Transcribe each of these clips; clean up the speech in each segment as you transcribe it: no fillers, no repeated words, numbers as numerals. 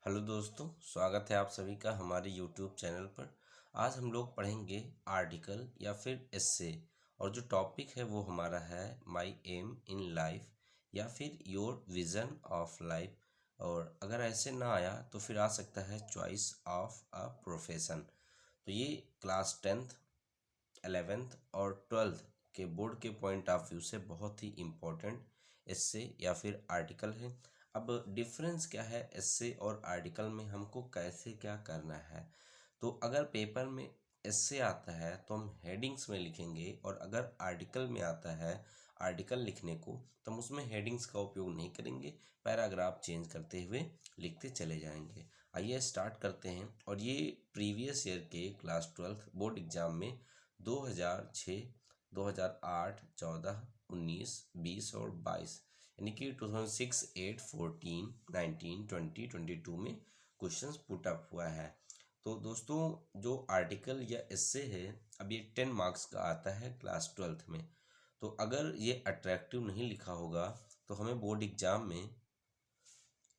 Hello दोस्तों, स्वागत है आप सभी का हमारे यूट्यूब चैनल पर। आज हम लोग पढ़ेंगे आर्टिकल या फिर एस्से, और जो टॉपिक है वो हमारा है माय एम इन लाइफ या फिर योर विजन ऑफ लाइफ। और अगर ऐसे ना आया तो फिर आ सकता है चॉइस ऑफ अ प्रोफेशन। तो ये क्लास 10th 11th और 12th के बोर्ड के पॉइंट ऑफ व्यू से बहुत ही इम्पोर्टेंट एस्से या फिर आर्टिकल है। अब डिफरेंस क्या है एस्से और आर्टिकल में, हमको कैसे क्या करना है। तो अगर पेपर में एस्से आता है तो हम हेडिंग्स में लिखेंगे, और अगर आर्टिकल में आता है आर्टिकल लिखने को तो हम उसमें हेडिंग्स का उपयोग नहीं करेंगे, पैराग्राफ चेंज करते हुए लिखते चले जाएंगे। आइए स्टार्ट करते हैं। और ये प्रीवियस ईयर के क्लास 12th बोर्ड एग्जाम में 2006, 2008, 14, 19, 20 और 22, यानी कि 2006, 8, 14, 19, 20, 22 में क्वेश्चंस पुट अप हुआ है। तो दोस्तों, जो आर्टिकल या एस्से है, अब ये 10 मार्क्स का आता है क्लास 12th में। तो अगर ये अट्रैक्टिव नहीं लिखा होगा तो हमें बोर्ड एग्जाम में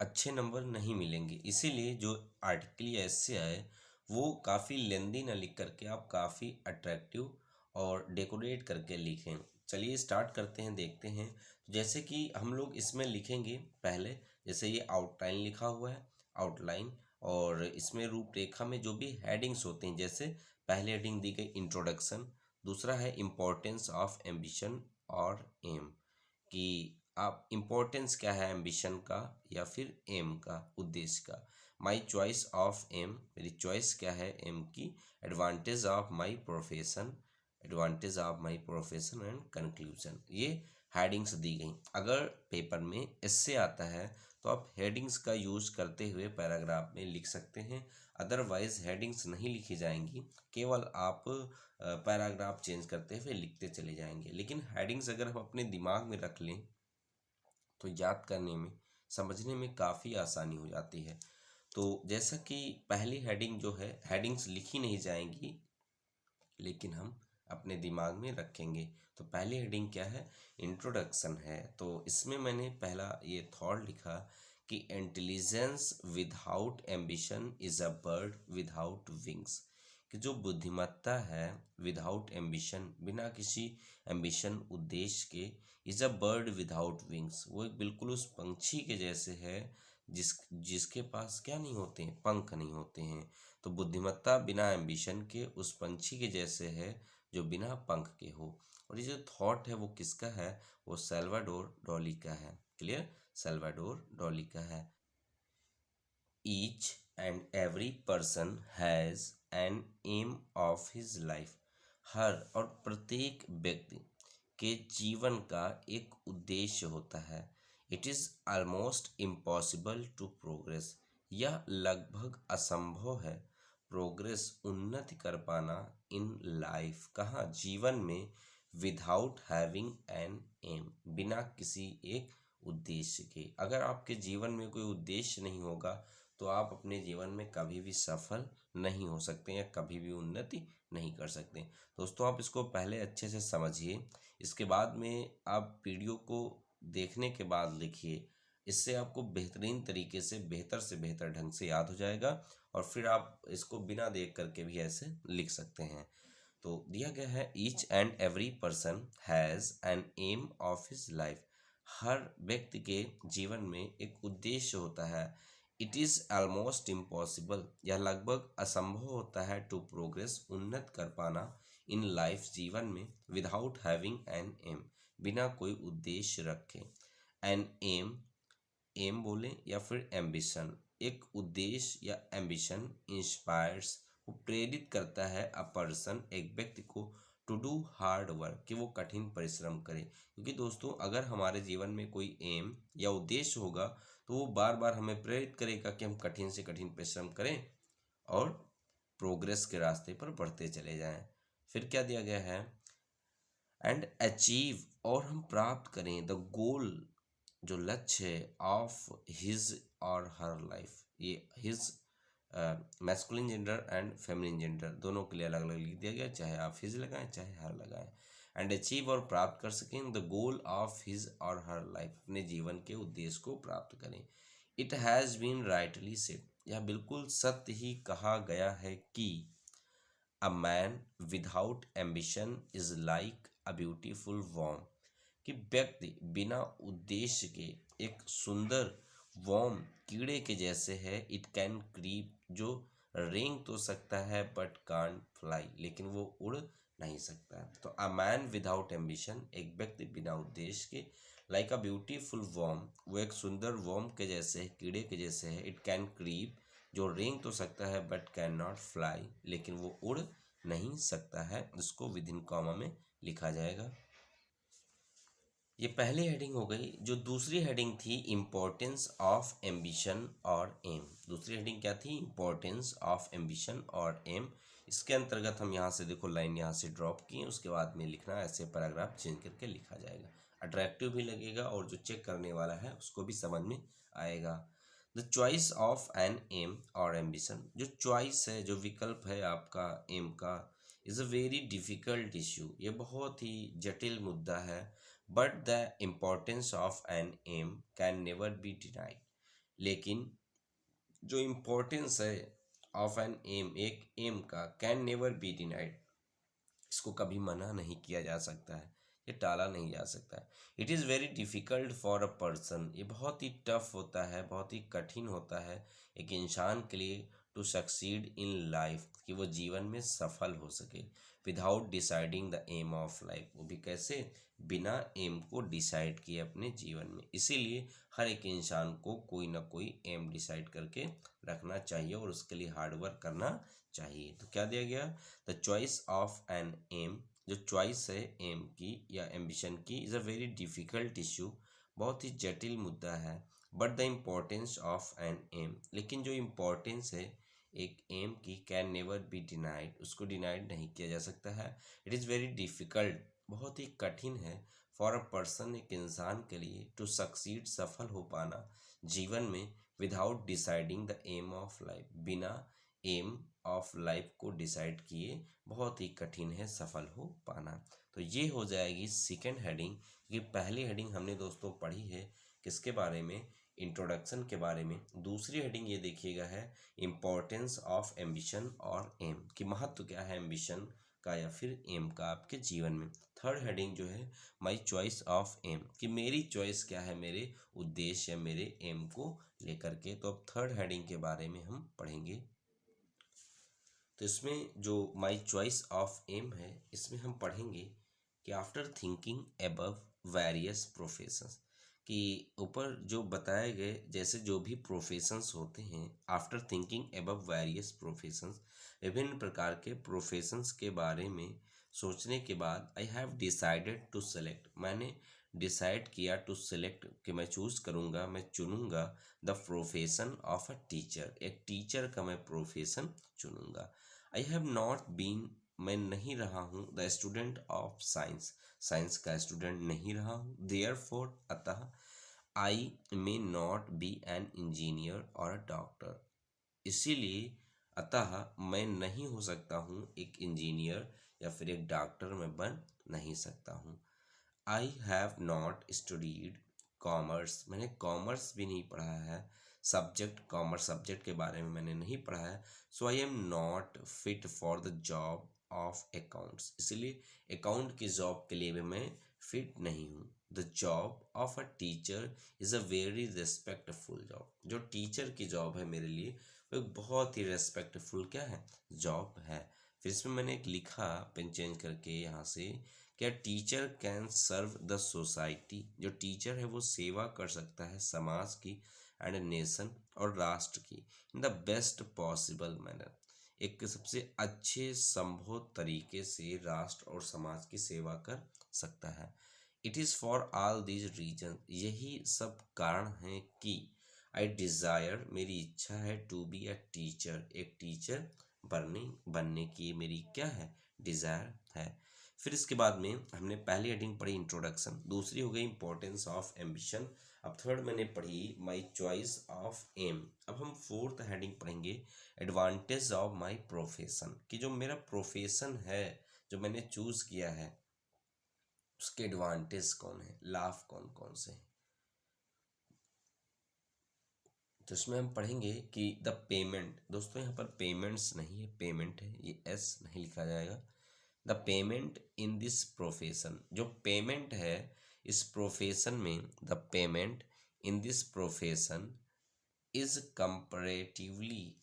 अच्छे नंबर नहीं मिलेंगे। इसीलिए जो आर्टिकल या एस्से है वो काफ़ी लेंदी ना लिख करके आप काफ़ी अट्रैक्टिव और डेकोरेट करके लिखें। चलिए स्टार्ट करते हैं, देखते हैं। तो जैसे कि हम लोग इसमें लिखेंगे पहले, जैसे ये आउटलाइन लिखा हुआ है, आउटलाइन। और इसमें रूपरेखा में जो भी हेडिंग्स होते हैं, जैसे पहले हेडिंग दी गई इंट्रोडक्शन, दूसरा है इम्पोर्टेंस ऑफ एम्बिशन और एम, कि आप इम्पोर्टेंस क्या है एम्बिशन का या फिर एम का, उद्देश्य का। माई चॉइस ऑफ एम, मेरी चॉइस क्या है एम की। Advantage of my profession, advantage of my profession and conclusion. ये हेडिंग्स दी गई। अगर पेपर में इससे आता है तो आप हेडिंग्स का यूज़ करते हुए पैराग्राफ में लिख सकते हैं। अदरवाइज हेडिंग्स नहीं लिखी जाएंगी, केवल आप पैराग्राफ चेंज करते हुए लिखते चले जाएंगे। लेकिन हेडिंग्स अगर हम अपने दिमाग में रख लें तो याद करने में, समझने में काफ़ी आसानी हो जाती है। तो जैसा कि पहली हेडिंग जो है, हेडिंग्स लिखी नहीं जाएंगी लेकिन हम अपने दिमाग में रखेंगे। तो पहली हेडिंग क्या है, इंट्रोडक्शन है। तो इसमें मैंने पहला ये थॉट लिखा कि intelligence without ambition is a bird without wings, कि जो बुद्धिमत्ता है विदाउट एम्बिशन, बिना किसी एम्बिशन उद्देश्य के, is a bird without wings, वो एक बिल्कुल उस पंछी के जैसे है जिसके पास क्या नहीं होते हैं, पंख नहीं होते हैं। तो बुद्धिमत्ता बिना एम्बिशन के उस पंछी के जैसे है जो बिना पंख के हो। और ये जो थॉट है वो किसका है, वो सैल्वाडोर डॉली का है। क्लियर, सैल्वाडोर डॉली का है। Each and every person has an aim of his life, हर और प्रत्येक व्यक्ति के जीवन का एक उद्देश्य होता है। It is almost impossible to progress, यह लगभग असंभव है प्रोग्रेस, उन्नति कर पाना, इन लाइफ, कहाँ, जीवन में, विदाउट हैविंग एन एम, बिना किसी एक उद्देश्य के। अगर आपके जीवन में कोई उद्देश्य नहीं होगा तो आप अपने जीवन में कभी भी सफल नहीं हो सकते या कभी भी उन्नति नहीं कर सकते। दोस्तों, आप इसको पहले अच्छे से समझिए, इसके बाद में आप वीडियो को देखने के बाद लिखिए। इससे आपको बेहतरीन तरीके से बेहतर ढंग से याद हो जाएगा, और फिर आप इसको बिना देख करके भी ऐसे लिख सकते हैं। तो दिया गया है, each and every person has an aim of his life, हर व्यक्ति के जीवन में एक उद्देश्य होता है। इट इज़ ऑलमोस्ट इम्पॉसिबल, यह लगभग असंभव होता है, टू प्रोग्रेस, उन्नत कर पाना, इन लाइफ, जीवन में, विदाउट हैविंग एन एम, बिना कोई उद्देश्य रखे। एन एम, एम बोले या फिर एम्बिशन, एक उद्देश्य या एम्बिशन, इंस्पायर्स, वो प्रेरित करता है, अ पर्सन, एक व्यक्ति को, टू डू हार्ड वर्क, कि वो कठिन परिश्रम करे। क्योंकि दोस्तों, अगर हमारे जीवन में कोई एम या उद्देश्य होगा तो वो बार बार हमें प्रेरित करेगा कि हम कठिन से कठिन परिश्रम करें और प्रोग्रेस के रास्ते पर बढ़ते चले जाएं। फिर क्या दिया गया है, एंड अचीव, और हम प्राप्त करें, द गोल, जो लक्ष्य है, ऑफ हिज और हर लाइफ। ये his masculine gender and feminine gender दोनों के लिए अलग अलग लिख दिया गया, चाहे आप हिज लगाएं चाहे हर लगाएं। एंड अचीव, और प्राप्त कर सकें, द गोल ऑफ हिज और हर लाइफ, अपने जीवन के उद्देश्य को प्राप्त करें। It has been rightly said, यह बिल्कुल सत्य ही कहा गया है कि a man without ambition is like a beautiful worm, कि व्यक्ति बिना उद्देश्य के एक सुंदर वॉर्म कीड़े के जैसे है। इट कैन क्रीप, जो रेंग तो सकता है बट कांट फ्लाई, लेकिन वो उड़ नहीं सकता। तो अ मैन विदाउट एम्बिशन, एक व्यक्ति बिना उद्देश्य के, लाइक अ ब्यूटीफुल वॉर्म, वो एक सुंदर वॉर्म के जैसे है, कीड़े के जैसे है। इट कैन क्रीप, जो रेंग तो सकता है बट कैन नॉट फ्लाई, लेकिन वो उड़ नहीं सकता है। इसको विदिन कॉमा में लिखा जाएगा। ये पहली हेडिंग हो गई। जो दूसरी हेडिंग थी, इम्पोर्टेंस ऑफ एम्बिशन और एम। दूसरी हेडिंग क्या थी? इम्पोर्टेंस ऑफ एम्बिशन और एम। इसके अंतर्गत हम यहाँ से देखो लाइन यहाँ से ड्रॉप किए, उसके बाद में लिखना, ऐसे पैराग्राफ चेंज करके लिखा जाएगा। अट्रैक्टिव भी लगेगा और जो चेक करने वाला है उसको भी समझ में आएगा। The choice of an aim और एम्बिशन, जो चॉइस है, जो विकल्प है आपका एम का, is a very difficult issue, ये बहुत ही जटिल मुद्दा है। But the importance of an aim can never be denied, लेकिन जो इम्पोर्टेंस है ऑफ एन एम, एक एम का, कैन नेवर बी डिनाइड, इसको कभी मना नहीं किया जा सकता है, ये टाला नहीं जा सकता है। It is very difficult for a person, ये बहुत ही टफ होता है, बहुत ही कठिन होता है एक इंसान के लिए, टू सक्सीड इन लाइफ, कि वो जीवन में सफल हो सके। Without deciding the aim of life, वो भी कैसे? बिना एम को डिसाइड किए अपने जीवन में। इसीलिए हर एक इंसान को कोई ना कोई एम डिसाइड करके रखना चाहिए और उसके लिए हार्डवर्क करना चाहिए। तो क्या दिया गया? The choice of an aim, जो चॉइस है एम की या एम्बिशन की, is a very difficult issue, बहुत ही जटिल मुद्दा है। But the importance of an aim, लेकिन जो इम्पोर्टेंस है एक एम की, कैन नेवर बी डिनाइड, उसको डिनाइड नहीं किया जा सकता है। इट इज़ वेरी डिफ़िकल्ट, बहुत ही कठिन है, फॉर अ पर्सन, एक इंसान के लिए, टू सक्सीड, सफल हो पाना जीवन में, without deciding the aim of life, बिना एम ऑफ लाइफ को डिसाइड किए बहुत ही कठिन है सफल हो पाना। तो ये हो जाएगी सेकेंड हेडिंग। ये पहली हेडिंग हमने दोस्तों पढ़ी है किसके बारे में? इंट्रोडक्शन के बारे में। दूसरी हेडिंग ये देखिएगा है इम्पोर्टेंस ऑफ एम्बिशन और एम, कि महत्व क्या है एम्बिशन का या फिर एम का आपके जीवन में। थर्ड हेडिंग जो है माई चॉइस ऑफ एम, कि मेरी चॉइस क्या है मेरे उद्देश्य या मेरे एम को लेकर के। तो अब थर्ड हेडिंग के बारे में हम पढ़ेंगे। तो इसमें जो माई चॉइस ऑफ एम है, इसमें हम पढ़ेंगे कि after thinking above various professions, कि ऊपर जो बताए गए जैसे जो भी प्रोफेशंस होते हैं, after thinking above various professions, विभिन्न प्रकार के प्रोफेशंस के बारे में सोचने के बाद, I have decided to select, मैंने डिसाइड किया, टू सेलेक्ट, कि मैं चूज़ करूँगा, मैं चुनूँगा, the profession of a teacher, एक टीचर का मैं प्रोफेशन चुनूँगा। आई हैव नॉट बीन, मैं नहीं रहा हूँ, the student of science, science का स्टूडेंट नहीं रहा हूँ। देयर फोर, अतः, I may not be an engineer और अ डॉक्टर, इसीलिए, अतः मैं नहीं हो सकता हूँ एक इंजीनियर या फिर एक डॉक्टर मैं बन नहीं सकता हूँ। I have not studied commerce, मैंने कॉमर्स भी नहीं पढ़ा है, सब्जेक्ट कॉमर्स सब्जेक्ट के बारे में मैंने नहीं पढ़ा है। So I am not fit for the job of accounts, इसलिए अकाउंट की जॉब के लिए भी मैं फिट नहीं हूँ। The job of a teacher is a very respectful job, जो टीचर की जॉब है मेरे लिए वो एक बहुत ही रेस्पेक्टफुल क्या है? जॉब है। फिर इसमें मैंने एक लिखा पेन चेंज करके यहाँ से, क्या teacher can serve the society, जो टीचर है वो सेवा कर सकता है समाज की, एंड नेशन, और राष्ट्र की, in the best possible manner, एक सबसे अच्छे संभव तरीके से राष्ट्र और समाज की सेवा कर सकता है। It is for all these reason, यही सब कारण हैं कि, आई डिज़ायर, मेरी इच्छा है, टू बी अ टीचर, एक टीचर बनने की मेरी क्या है? डिज़ायर है। फिर इसके बाद में हमने पहली हेडिंग पढ़ी इंट्रोडक्शन, दूसरी हो गई इंपॉर्टेंस ऑफ एम्बिशन, अब थर्ड मैंने पढ़ी माय चॉइस ऑफ एम। अब हम फोर्थ हेडिंग पढ़ेंगे एडवांटेज ऑफ माय प्रोफेशन, कि जो मेरा प्रोफेशन है जो मैंने चूज़ किया है उसके एडवांटेज कौन है, लाभ कौन कौन से हैं। तो इसमें हम पढ़ेंगे कि द पेमेंट, दोस्तों यहाँ पर पेमेंट्स नहीं है, पेमेंट है, ये एस नहीं लिखा जाएगा। The payment in this profession, जो पेमेंट है इस प्रोफेशन में, the payment in this profession is comparatively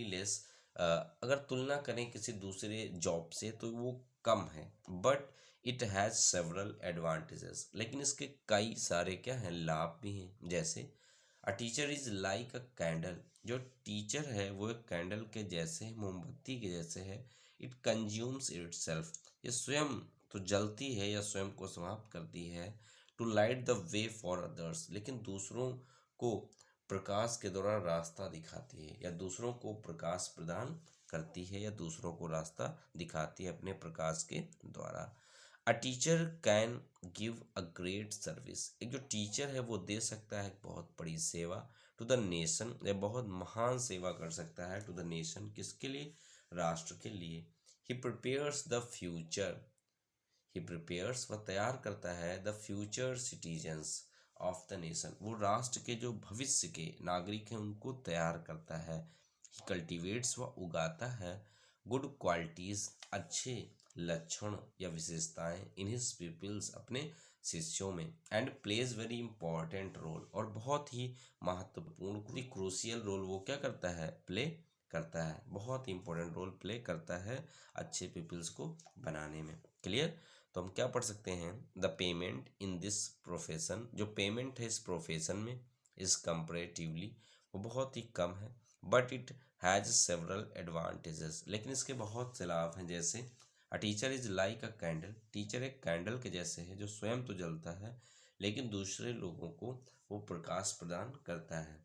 less, अगर तुलना करें किसी दूसरे जॉब से तो वो कम है। But it has several advantages, लेकिन इसके कई सारे क्या हैं, लाभ भी हैं। जैसे a teacher is like a candle, जो टीचर है वो एक कैंडल के जैसे है, मोमबत्ती के जैसे है। इट कंज्यूम्स इट सेल्फ, ये स्वयं तो जलती है या स्वयं को समाप्त करती है। To light the way for others, लेकिन दूसरों को प्रकाश के दौरान रास्ता दिखाती है, या दूसरों को प्रकाश प्रदान करती है, या दूसरों को रास्ता दिखाती है अपने प्रकाश के द्वारा। A teacher can give a great service, एक जो टीचर है वो दे सकता है बहुत बड़ी सेवा। टू द नेशन, या बहुत महान सेवा कर सकता है। टू द नेशन, किसके लिए, राष्ट्र के लिए। He prepares the future, he prepares, वह तैयार करता है, the future citizens of the nation, वो राष्ट्र के जो भविष्य के नागरिक हैं उनको तैयार करता है। ही कल्टिवेट्स, वह उगाता है, गुड क्वालिटीज, अच्छे लक्षण या विशेषताएं, इन हिज पीपल्स, अपने शिष्यों में। And plays very important role, और बहुत ही महत्वपूर्ण क्रूशियल रोल वो क्या करता है, प्ले करता है, बहुत ही इंपॉर्टेंट रोल प्ले करता है अच्छे पीपल्स को बनाने में। क्लियर। तो हम क्या पढ़ सकते हैं, the payment in this profession, जो पेमेंट है इस प्रोफेशन में, इस कंपरेटिवली, वो बहुत ही कम है। But it has several advantages, लेकिन इसके बहुत से लाभ हैं। जैसे a teacher is like a candle, teacher एक कैंडल के जैसे है जो स्वयं तो जलता है लेकिन दूसरे लोगों को वो प्रकाश प्रदान करता है।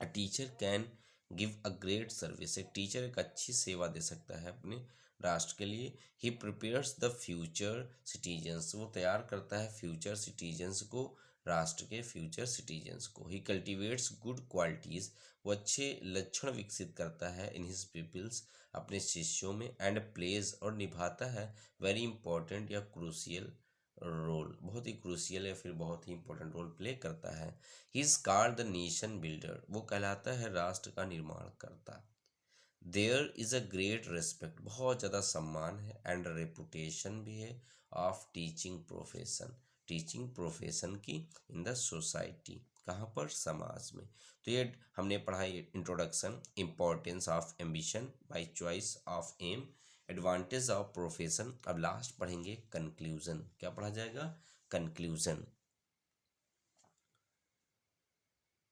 A teacher can give a great service, एक टीचर एक अच्छी सेवा दे सकता है अपने राष्ट्र के लिए। He prepares the future citizens, वो तैयार करता है फ्यूचर सिटीजन्स को, राष्ट्र के फ्यूचर सिटीजन्स को। ही कल्टिवेट्स गुड क्वालिटीज़, वो अच्छे लक्षण विकसित करता है, इन हिज पीपल्स, अपने शिष्यों में। एंड प्लेज, और निभाता है, वेरी इंपॉर्टेंट या क्रूशियल रोल, बहुत ही क्रूशियल या फिर बहुत ही इंपॉर्टेंट रोल प्ले करता है। He is called the nation builder, वो कहलाता है राष्ट्र का निर्माण करता। There is a great respect, बहुत ज़्यादा सम्मान है, एंड रेपुटेशन भी है, of teaching profession, teaching profession की, इन द सोसाइटी, कहाँ पर, समाज में। तो ये हमने पढ़ा introduction, importance of ambition by choice of aim, advantage of profession. अब लास्ट पढ़ेंगे कंक्लूजन, क्या पढ़ा जाएगा, कंक्लूजन।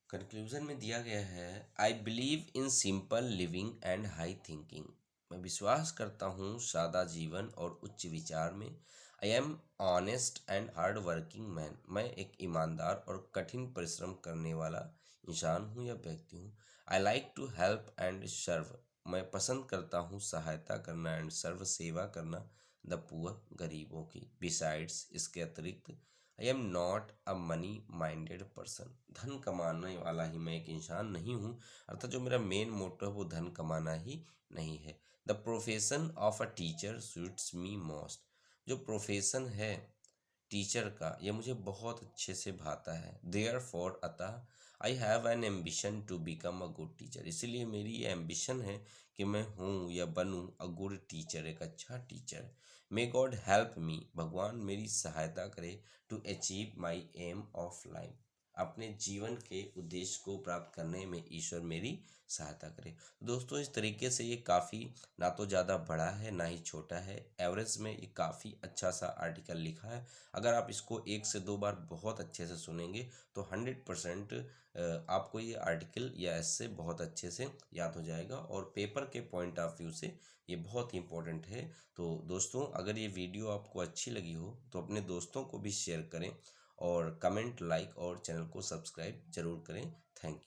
कंक्लूजन में दिया गया है, I believe in simple living and high thinking, मैं विश्वास करता हूँ सादा जीवन और उच्च विचार में। I am honest and hard working man, मैं एक ईमानदार और कठिन परिश्रम करने वाला इंसान हूँ या व्यक्ति हूँ। I like to help and serve, मैं पसंद करता हूँ सहायता करना एंड सर्व, सेवा करना, द पुअर, गरीबों की। बिसाइड्स, इसके अतिरिक्त, आई am not a money minded person, धन कमाने वाला ही मैं एक इंसान नहीं हूँ, अर्थात जो मेरा मेन मोटो है वो धन कमाना ही नहीं है। The profession of a teacher suits me most, जो प्रोफेशन है टीचर का ये मुझे बहुत अच्छे से भाता है। देयर फॉर, अतः, I have an ambition to become a good teacher, इसीलिए मेरी ये एम्बिशन है कि मैं हूँ या बनूँ अ गुड टीचर, एक अच्छा teacher. May God help me, भगवान मेरी सहायता करे, to achieve my aim of life, अपने जीवन के उद्देश्य को प्राप्त करने में ईश्वर मेरी सहायता करे। दोस्तों इस तरीके से ये काफ़ी ना तो ज़्यादा बड़ा है ना ही छोटा है, एवरेज में ये काफ़ी अच्छा सा आर्टिकल लिखा है। अगर आप इसको 1 से 2 बार बहुत अच्छे से सुनेंगे तो 100% आपको ये आर्टिकल या ऐसे बहुत अच्छे से याद हो जाएगा, और पेपर के पॉइंट ऑफ व्यू से ये बहुत ही इंपॉर्टेंट है। तो दोस्तों अगर ये वीडियो आपको अच्छी लगी हो तो अपने दोस्तों को भी शेयर करें, और कमेंट, लाइक और चैनल को सब्सक्राइब जरूर करें। Thank you.